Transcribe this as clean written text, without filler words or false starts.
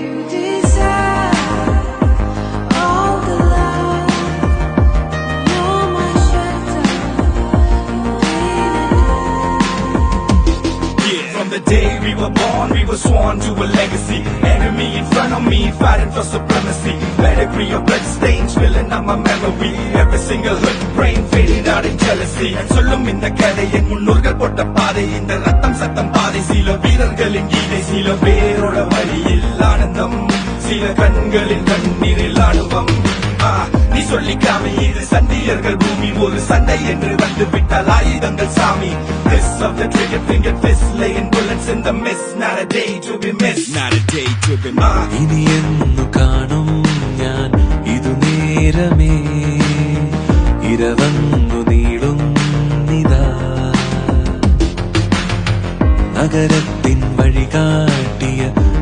you deserve all the love. You're my shelter, Yeah. From the day we were born, we were sworn to a legacy. Enemy in front of me, fighting for supremacy. Pedigree of blood stains filling up my memory. Every single hurt brain faded out in jealousy. சொல்லும் இந்த கதை என் முன்னோர்கள் போட்ட பாதை. இந்த ரத்தம் சத்தம் பாதை. சில வீரர்களின் கீதை, சில பேரோட வழியில் ஆனந்தம், சில கண்களின் கண்ணீரில் ஆணுவம். நீ சொல்லிக்காம இது சண்டியர்கள் பூமி, ஒரு சண்டை என்று வந்து விட்டால் ஆயுதங்கள் சாமி. This of the trigger finger fist, laying bullets in the mist. Not a day to be missed, not a day to be missed. ഇനി എന്നു കാണും ഞാൻ ഇതു നേരമേ, ഇരവന്നു നീളുന്നിതാ. നഗരത്തിൻ വഴി കാട്ടി